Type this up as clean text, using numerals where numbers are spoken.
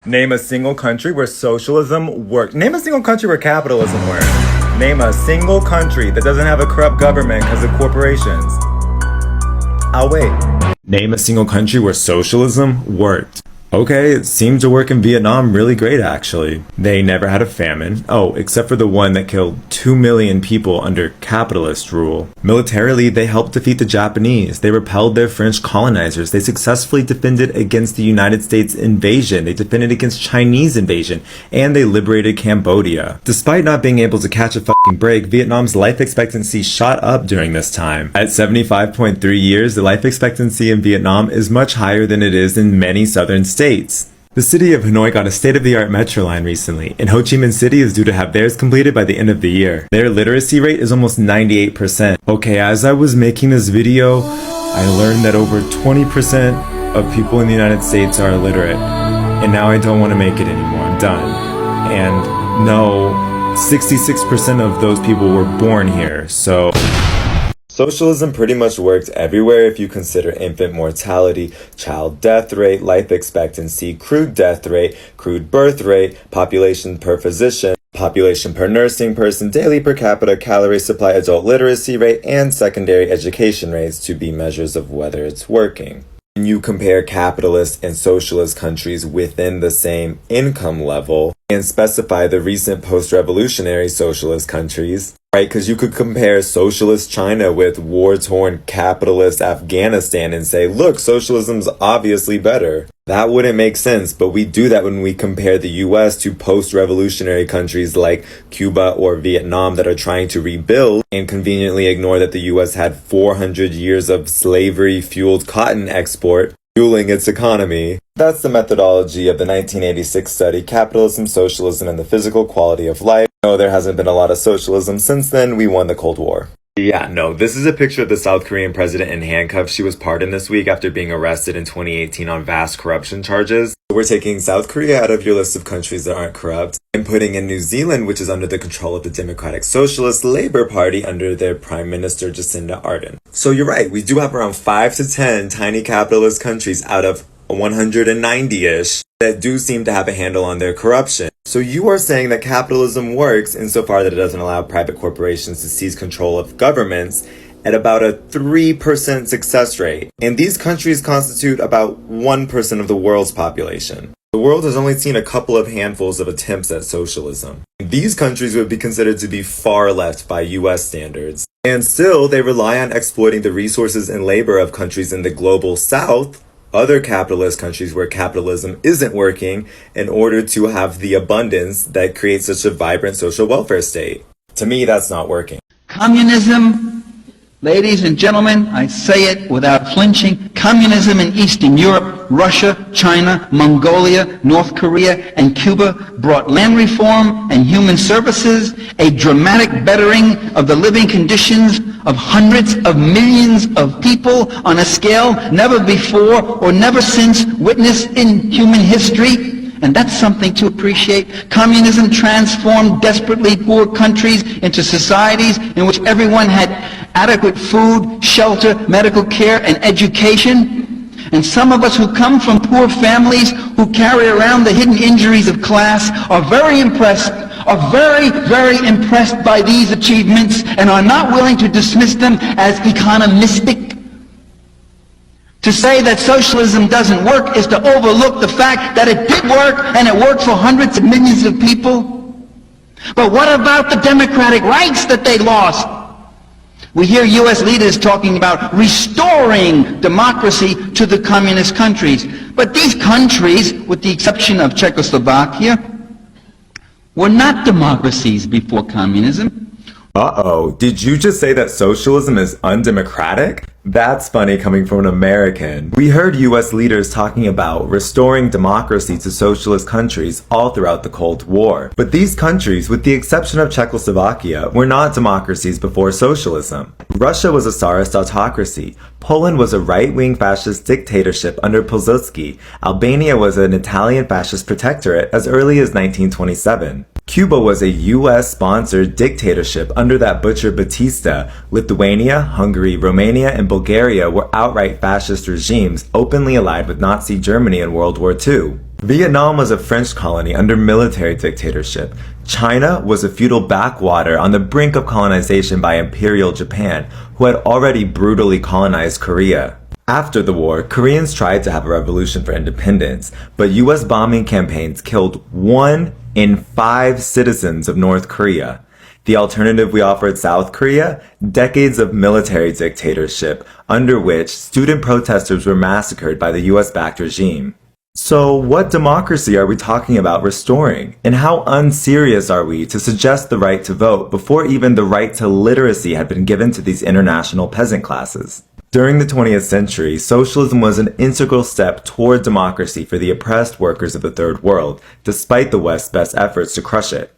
Name a single country where socialism worked. Name a single country where capitalism worked. Name a single country that doesn't have a corrupt government because of corporations. I'll wait. Name a single country where socialism worked. Okay, it seemed to work in Vietnam really great actually. They never had a famine. Oh, except for the one that killed 2 million people under capitalist rule. Militarily, they helped defeat the Japanese. They repelled their French colonizers. They successfully defended against the United States invasion. They defended against Chinese invasion. And they liberated Cambodia. Despite not being able to catch a fucking break, Vietnam's life expectancy shot up during this time. At 75.3 years, the life expectancy in Vietnam is much higher than it is in many southern states. The city of Hanoi got a state-of-the-art metro line recently, and Ho Chi Minh City is due to have theirs completed by the end of the year. Their literacy rate is almost 98%. Okay, as I was making this video, I learned that over 20% of people in the United States are illiterate, and now I don't want to make it anymore. I'm done. And no, 66% of those people were born here, so... Socialism pretty much worked everywhere if you consider infant mortality, child death rate, life expectancy, crude death rate, crude birth rate, population per physician, population per nursing person, daily per capita calorie supply, adult literacy rate, and secondary education rates to be measures of whether it's working. When you compare capitalist and socialist countries within the same income level and specify the recent post-revolutionary socialist countries, right? Because you could compare socialist China with war-torn capitalist Afghanistan and say, look, socialism's obviously better. That wouldn't make sense, but we do that when we compare the US to post-revolutionary countries like Cuba or Vietnam that are trying to rebuild and conveniently ignore that the US had 400 years of slavery-fueled cotton export fueling its economy. That's the methodology of the 1986 study, Capitalism, Socialism, and the Physical Quality of Life. No, there hasn't been a lot of socialism since then. We won the Cold War. Yeah, no, this is a picture of the South Korean president in handcuffs. She was pardoned this week after being arrested in 2018 on vast corruption charges. We're taking South Korea out of your list of countries that aren't corrupt and putting in New Zealand, which is under the control of the Democratic Socialist Labour Party under their Prime Minister Jacinda Ardern. So you're right, we do have around 5 to 10 tiny capitalist countries out of 190-ish that do seem to have a handle on their corruption. So you are saying that capitalism works insofar that it doesn't allow private corporations to seize control of governments at about a 3% success rate. And these countries constitute about 1% of the world's population. The world has only seen a couple of handfuls of attempts at socialism. These countries would be considered to be far left by US standards. And still, they rely on exploiting the resources and labor of countries in the global south, other capitalist countries where capitalism isn't working, in order to have the abundance that creates such a vibrant social welfare state. To me, that's not working. Communism, ladies and gentlemen, I say it without flinching, communism in Eastern Europe, Russia, China, Mongolia, North Korea, and Cuba brought land reform and human services, a dramatic bettering of the living conditions of hundreds of millions of people on a scale never before or never since witnessed in human history. And that's something to appreciate. Communism transformed desperately poor countries into societies in which everyone had adequate food, shelter, medical care, and education. And some of us who come from poor families who carry around the hidden injuries of class are very impressed by these achievements and are not willing to dismiss them as economistic. To say that socialism doesn't work is to overlook the fact that it did work, and it worked for hundreds of millions of people. But what about the democratic rights that they lost? We hear U.S. leaders talking about restoring democracy to the communist countries. But these countries, with the exception of Czechoslovakia, were not democracies before communism. Uh-oh, did you just say that socialism is undemocratic? That's funny coming from an American. We heard US leaders talking about restoring democracy to socialist countries all throughout the Cold War. But these countries, with the exception of Czechoslovakia, were not democracies before socialism. Russia was a Tsarist autocracy. Poland was a right-wing fascist dictatorship under Pilsudski. Albania was an Italian fascist protectorate as early as 1927. Cuba was a US-sponsored dictatorship under that butcher Batista. Lithuania, Hungary, Romania, and Bulgaria were outright fascist regimes openly allied with Nazi Germany in World War II. Vietnam was a French colony under military dictatorship. China was a feudal backwater on the brink of colonization by Imperial Japan, who had already brutally colonized Korea. After the war, Koreans tried to have a revolution for independence, but US bombing campaigns killed 1 in 5 citizens of North Korea. The alternative we offered South Korea? Decades of military dictatorship, under which student protesters were massacred by the US-backed regime. So what democracy are we talking about restoring? And how unserious are we to suggest the right to vote before even the right to literacy had been given to these international peasant classes? During the 20th century, socialism was an integral step toward democracy for the oppressed workers of the Third World, despite the West's best efforts to crush it.